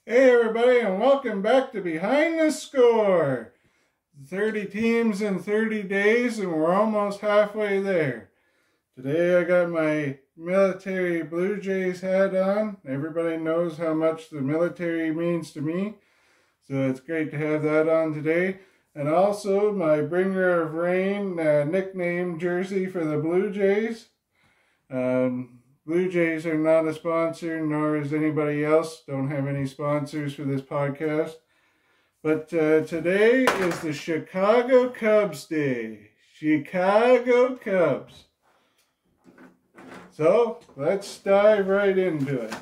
Hey everybody, and welcome back to Behind the Score. 30 teams in 30 days, and we're almost halfway there. Today I got my military Blue Jays hat on. Everybody knows how much the military means to me, so it's great to have that on today. And also my Bringer of Rain nickname jersey for the Blue Jays. Blue Jays are not a sponsor, nor is anybody else. Don't have any sponsors for this podcast. But today is the Chicago Cubs Day. Chicago Cubs. So let's dive right into it.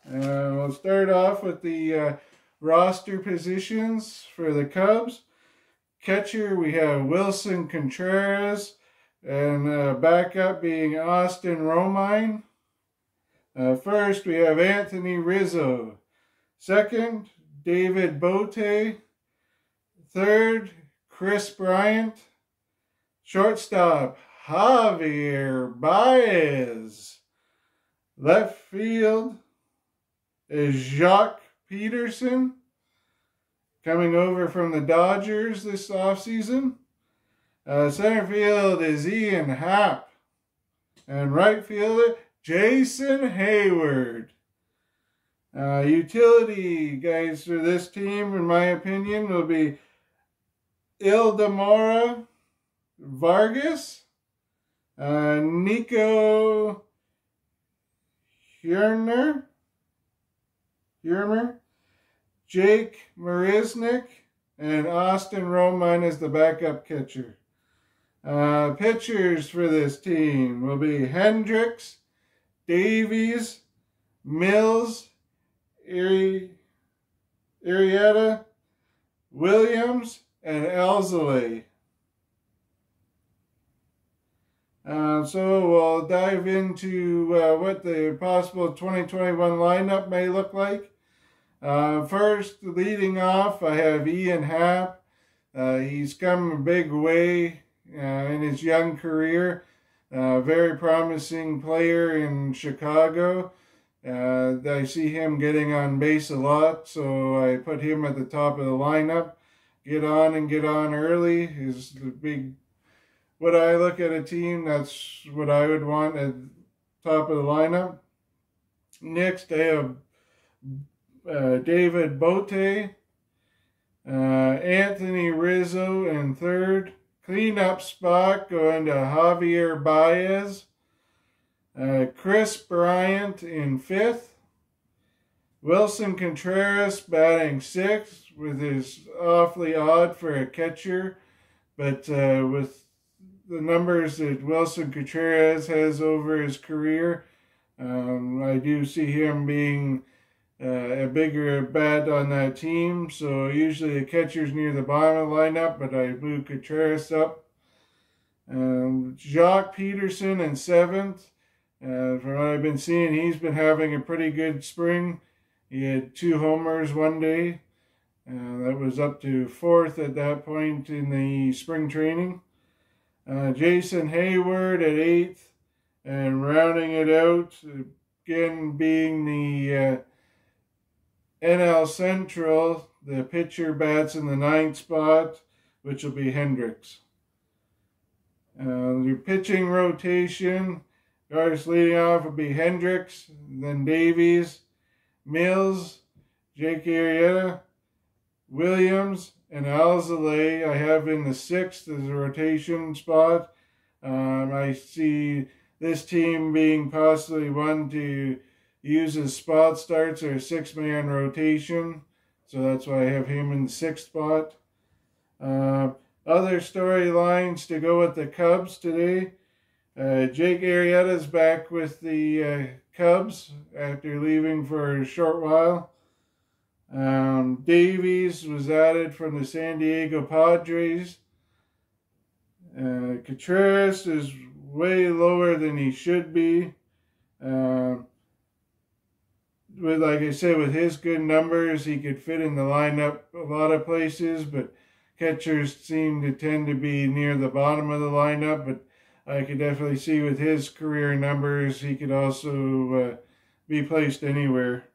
We'll start off with the roster positions for the Cubs. Catcher, we have Willson Contreras. And backup being Austin Romine. First, we have Anthony Rizzo. Second, David Bote. Third, Kris Bryant. Shortstop, Javier Baez. Left field is Joc Pederson, coming over from the Dodgers this offseason. Center field is Ian Happ. And right fielder, Jason Heyward. Utility guys for this team, in my opinion, will be Ildemaro Vargas, Nico Hiermer, Jake Marisnick, and Austin Romine is the backup catcher. Pitchers for this team will be Hendricks, Davies, Mills, Arrieta, Williams, and Alzolay. So we'll dive into what the possible 2021 lineup may look like. First, leading off, I have Ian Happ. He's come a big way in his young career. Very promising player in Chicago. I see him getting on base a lot, so I put him at the top of the lineup. Get on early is the big, when I look at a team, that's what I would want at the top of the lineup. Next, I have David Bote, Anthony Rizzo in third. Cleanup spot going to Javier Baez. Kris Bryant in fifth. Willson Contreras batting sixth, with his awfully odd for a catcher. But with the numbers that Willson Contreras has over his career, I do see him being a bigger bat on that team. So usually the catcher's near the bottom of the lineup, but I move Contreras up. Joc Pederson in seventh. From what I've been seeing, he's been having a pretty good spring. He had 2 homers one day. That was up to fourth at that point in the spring training. Jason Heyward at eighth. And rounding it out, again being the NL Central, the pitcher bats in the ninth spot, which will be Hendricks. Your pitching rotation, guys leading off will be Hendricks, then Davies, Mills, Jake Arrieta, Williams, and Alzolay I have in the sixth as a rotation spot. I see this team being possibly one to use as spot starts or a 6-man rotation. So that's why I have him in the sixth spot. Other storylines to go with the Cubs today. Jake Arrieta's back with the Cubs after leaving for a short while. Davies was added from the San Diego Padres. Contreras is way lower than he should be. Like I said, with his good numbers, he could fit in the lineup a lot of places, but catchers seem to tend to be near the bottom of the lineup. But I could definitely see with his career numbers, he could also be placed anywhere.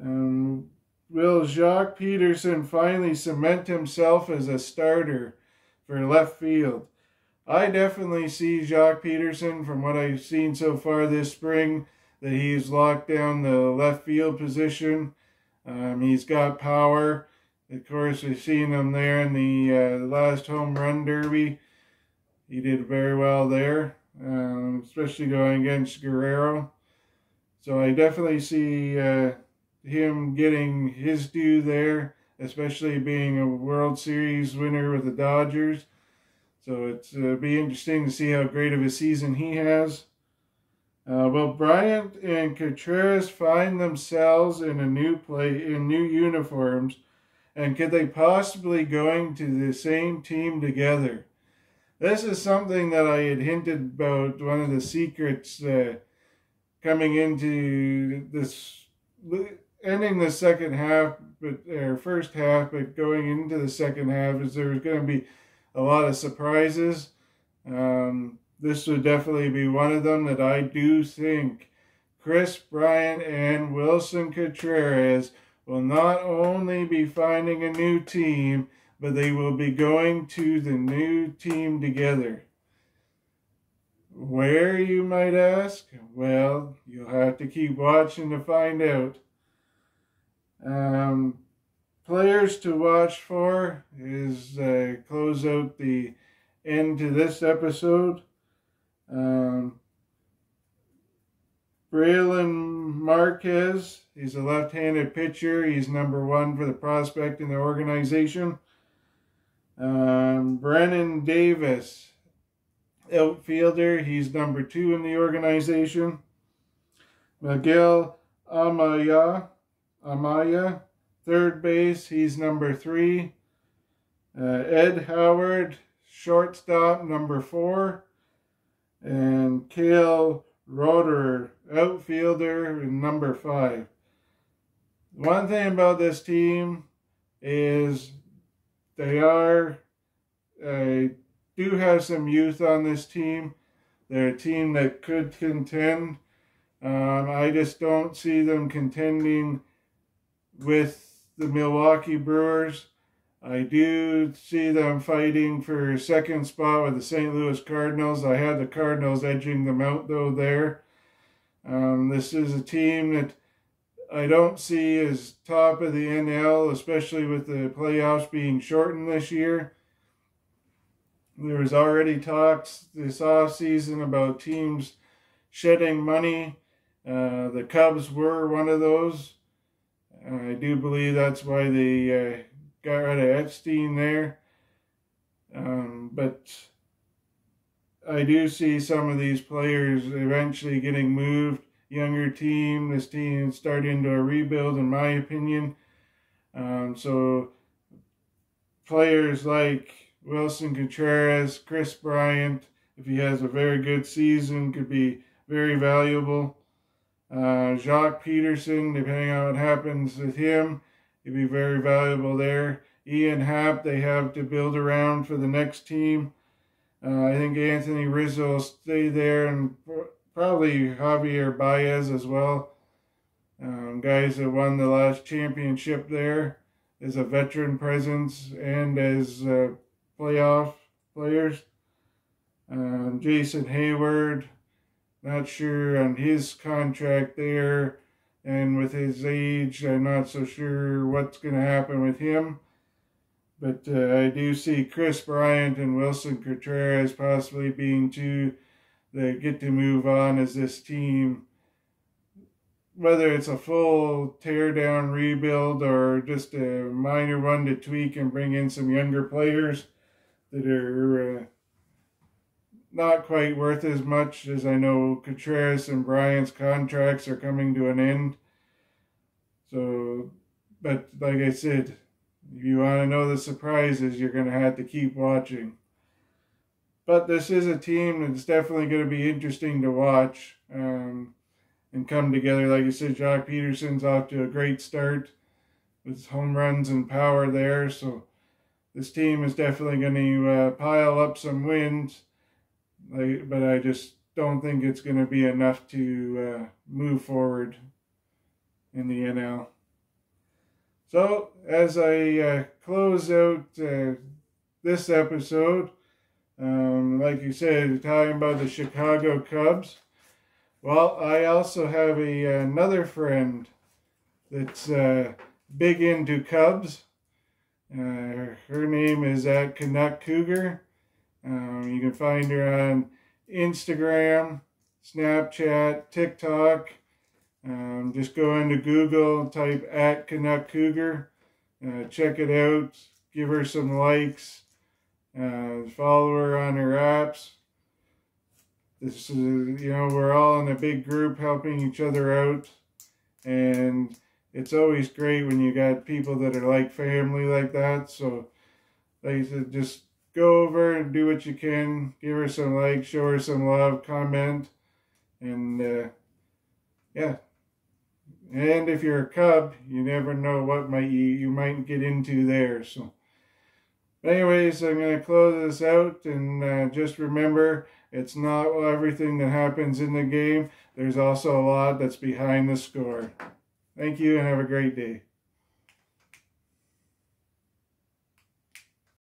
Will Joc Pederson finally cement himself as a starter for left field? I definitely see Joc Pederson, from what I've seen so far this spring, that he's locked down the left field position. He's got power. Of course, we've seen him there in the last home run derby. He did very well there, especially going against Guerrero. So I definitely see him getting his due there, especially being a World Series winner with the Dodgers. So it'll be interesting to see how great of a season he has. Will Bryant and Contreras find themselves in new uniforms, and could they possibly going to the same team together? This is something that I had hinted about, one of the secrets coming into this, ending the second half, or first half, but going into the second half, is there's going to be a lot of surprises. This would definitely be one of them, that I do think Kris Bryant and Willson Contreras will not only be finding a new team, but they will be going to the new team together. Where, you might ask? Well, you'll have to keep watching to find out. Players to watch for is close out the end to this episode. Brailyn Marquez, he's a left-handed pitcher. He's number 1 for the prospect in the organization. Brennan Davis, outfielder. He's number 2 in the organization. Miguel Amaya, third base. He's number 3. Ed Howard, shortstop, number 4. And Cale Roeder, outfielder, number 5. One thing about this team is they do have some youth on this team. They're a team that could contend. I just don't see them contending with the Milwaukee Brewers. I do see them fighting for second spot with the St. Louis Cardinals. I had the Cardinals edging them out, though, there. This is a team that I don't see as top of the NL, especially with the playoffs being shortened this year. There was already talks this offseason about teams shedding money. The Cubs were one of those. I do believe that's why they got rid of Epstein there. But I do see some of these players eventually getting moved. Younger team, this team starting to rebuild, in my opinion. So players like Willson Contreras, Kris Bryant, if he has a very good season, could be very valuable. Joc Pederson, depending on what happens with him, he'd be very valuable there. Ian Happ, they have to build around for the next team. I think Anthony Rizzo will stay there, and probably Javier Baez as well. Guys that won the last championship there as a veteran presence and as playoff players. Jason Hayward, not sure on his contract there, and with his age, I'm not so sure what's going to happen with him. But I do see Kris Bryant and Willson Contreras possibly being two that get to move on as this team. Whether it's a full tear-down rebuild or just a minor one to tweak and bring in some younger players that are not quite worth as much, as I know Contreras and Bryant's contracts are coming to an end. So, but like I said, if you want to know the surprises, you're going to have to keep watching. But this is a team that's definitely going to be interesting to watch and come together. Like I said, Joc Pederson's off to a great start with home runs and power there. So this team is definitely going to pile up some wins. But I just don't think it's going to be enough to move forward in the NL. So, as I close out this episode, like you said, talking about the Chicago Cubs, well, I also have another friend that's big into Cubs. Her name is at Canuck Cougar. You can find her on Instagram, Snapchat, TikTok. Just go into Google, type at Canuck Cougar, check it out, give her some likes, follow her on her apps. This is, we're all in a big group helping each other out, and it's always great when you got people that are like family like that. So, like I said, just go over and do what you can, give her some likes, show her some love, comment, and yeah. And if you're a Cub, you never know what you might get into there. So, anyways, I'm going to close this out, and just remember, it's not everything that happens in the game. There's also a lot that's behind the score. Thank you, and have a great day.